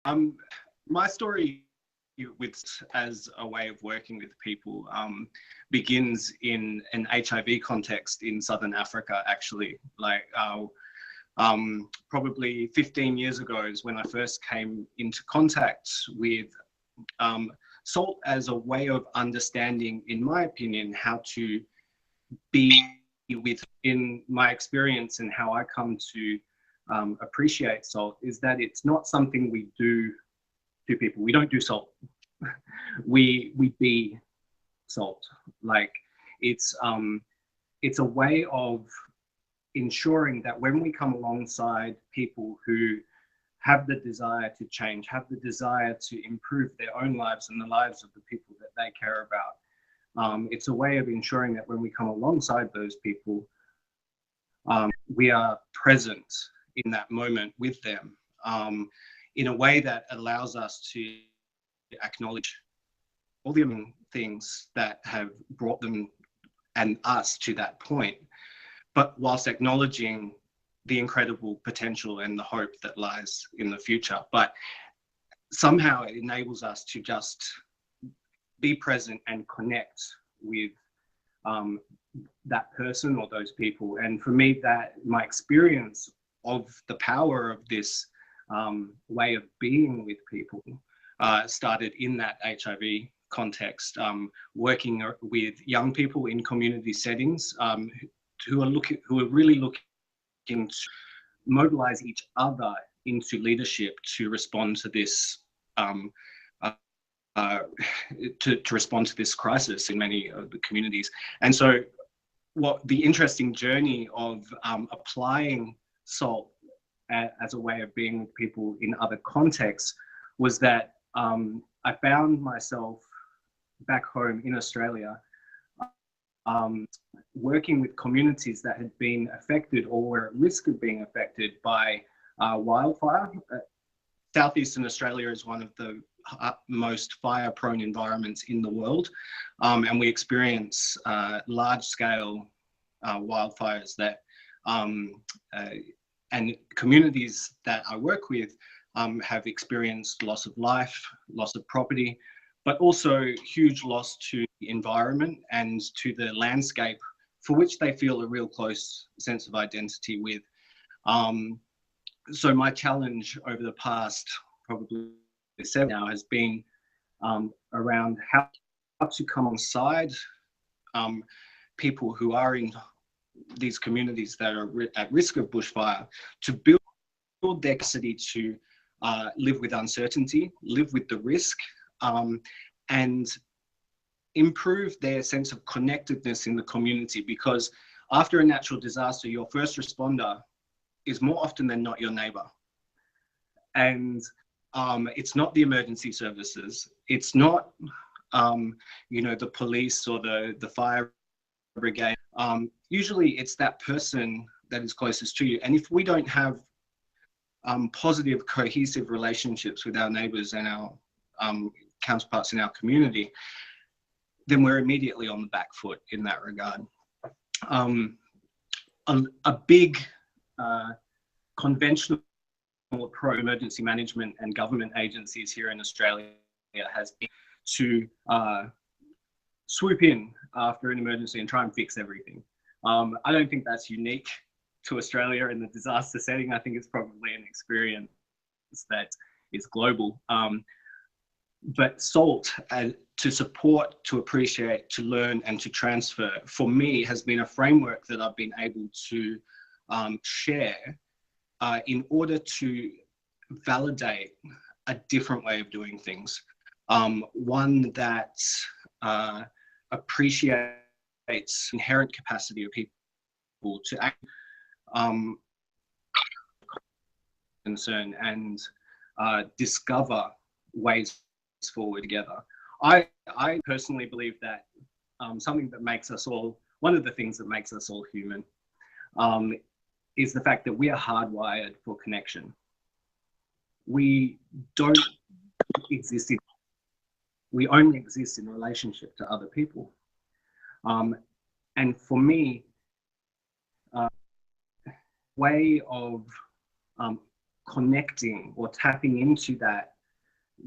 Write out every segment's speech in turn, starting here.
My story with as a way of working with people begins in an HIV context in Southern Africa, actually. Like probably 15 years ago is when I first came into contact with SALT as a way of understanding, in my opinion, how to be with, in my experience and how I come to appreciate SALT, is that it's not something we do to people. We don't do SALT. we be SALT. Like it's a way of ensuring that when we come alongside people who have the desire to change, have the desire to improve their own lives and the lives of the people that they care about, it's a way of ensuring that when we come alongside those people, we are present in that moment with them in a way that allows us to acknowledge all the things that have brought them and us to that point, but whilst acknowledging the incredible potential and the hope that lies in the future. But somehow it enables us to just be present and connect with that person or those people. And for me, that my experience of the power of this way of being with people started in that HIV context, working with young people in community settings who are really looking to mobilize each other into leadership to respond to this to respond to this crisis in many of the communities. And so what the interesting journey of applying SALT as a way of being with people in other contexts was that I found myself back home in Australia working with communities that had been affected or were at risk of being affected by wildfire. Southeastern Australia is one of the most fire-prone environments in the world, and we experience large-scale wildfires that and communities that I work with have experienced loss of life, loss of property, but also huge loss to the environment and to the landscape for which they feel a real close sense of identity with. So my challenge over the past probably 7 now has been around how to come alongside people who are in these communities that are at risk of bushfire to build their capacity to live with uncertainty, live with the risk, and improve their sense of connectedness in the community. Because after a natural disaster, your first responder is more often than not your neighbor. And it's not the emergency services. It's not, the police or the fire brigade. Usually it's that person that is closest to you. And if we don't have positive, cohesive relationships with our neighbors and our counterparts in our community, then we're immediately on the back foot in that regard. A big conventional approach, emergency management and government agencies here in Australia has been to swoop in after an emergency and try and fix everything. I don't think that's unique to Australia in the disaster setting. I think it's probably an experience that is global. But SALT, to support, to appreciate, to learn, and to transfer, for me, has been a framework that I've been able to share in order to validate a different way of doing things. One that appreciates inherent capacity of people to act concern and discover ways forward together. I personally believe that something that makes us all, one of the things that makes us all human is the fact that we are hardwired for connection. We don't exist we only exist in relationship to other people. And for me, way of connecting or tapping into that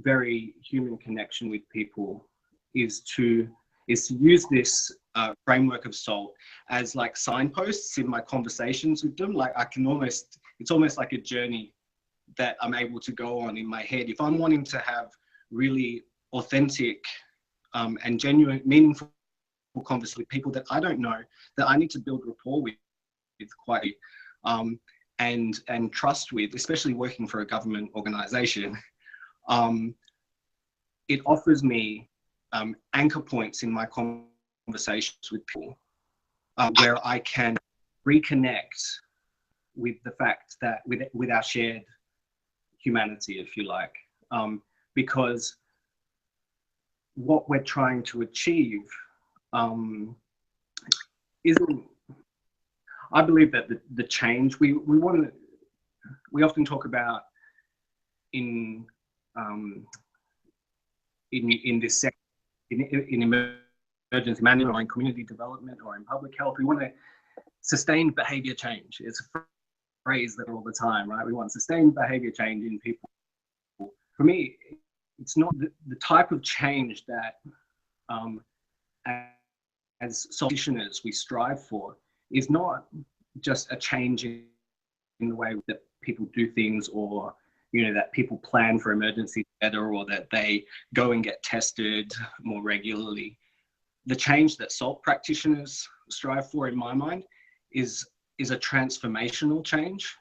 very human connection with people is to use this framework of SALT as like signposts in my conversations with them. Like it's almost like a journey that I'm able to go on in my head. If I'm wanting to have really authentic and genuine, meaningful conversations with people that I don't know, that I need to build rapport with quite and trust with, especially working for a government organization, it offers me anchor points in my conversations with people where I can reconnect with the fact that with our shared humanity, if you like, because what we're trying to achieve isn't. I believe that the change we often talk about in this sector, in emergency management or in community development or in public health, we want to sustained behavior change. It's a phrase that all the time, right? We want sustained behavior change in people. For me, it's not the type of change that as practitioners we strive for is not just a change in the way that people do things, or that people plan for emergencies better, or that they go and get tested more regularly. The change that SALT practitioners strive for, in my mind, is a transformational change.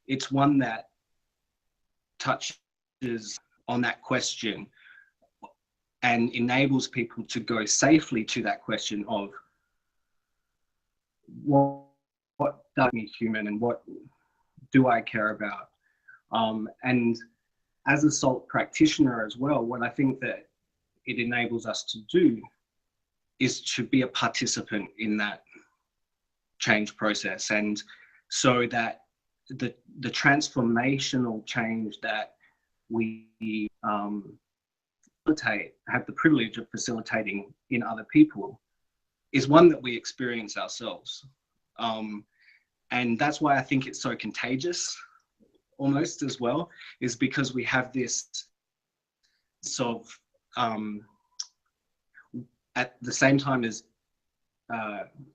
It's one that touches on that question and enables people to go safely to that question of what does me human and what do I care about? And as a SALT practitioner as well, what I think that it enables us to do is to be a participant in that change process. And so that the transformational change that we have the privilege of facilitating in other people is one that we experience ourselves. And that's why I think it's so contagious almost as well, is because we have this sort of, at the same time as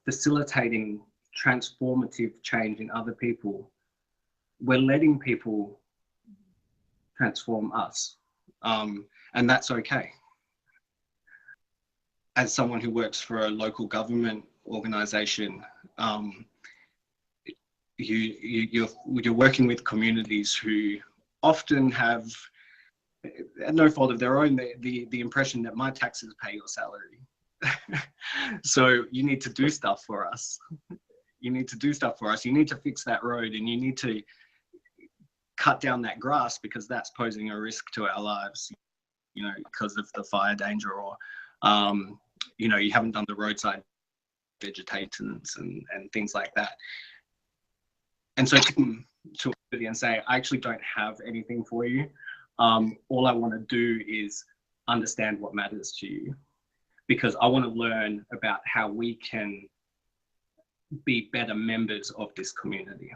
facilitating transformative change in other people, we're letting people transform us. And that's okay. As someone who works for a local government organization, you're working with communities who often have, at no fault of their own, the impression that my taxes pay your salary. So you need to do stuff for us. You need to do stuff for us. You need to fix that road, and you need to cut down that grass because that's posing a risk to our lives, because of the fire danger, or you haven't done the roadside vegetations and things like that. And so to and say, I actually don't have anything for you. All I want to do is understand what matters to you, because I want to learn about how we can be better members of this community.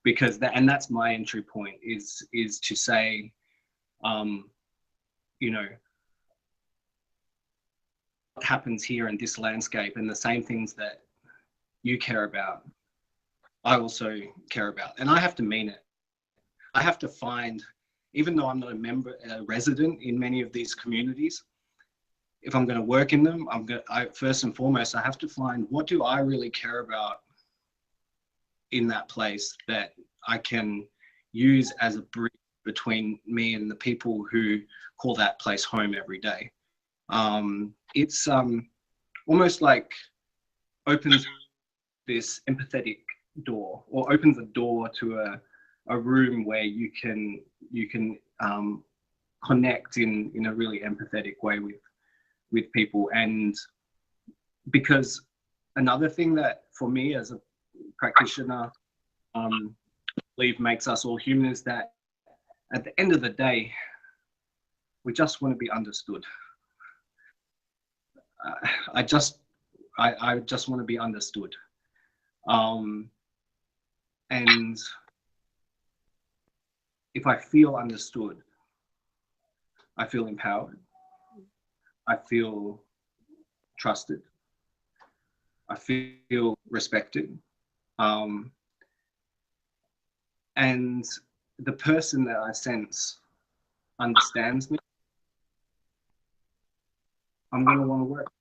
Because that's my entry point, is to say, what happens here in this landscape, and the same things that you care about, I also care about. And I have to mean it. I have to find, even though I'm not a resident in many of these communities, if I'm going to work in them, first and foremost, I have to find, what do I really care about in that place that I can use as a bridge between me and the people who call that place home every day. It's almost like opens this empathetic door, or opens a door to a room where you can connect in a really empathetic way with people. And because another thing that for me as a practitioner, I believe makes us all human, is that at the end of the day, we just want to be understood. I just want to be understood. And if I feel understood, I feel empowered, I feel trusted, I feel respected. And the person that I sense understands me, I'm going to want to work.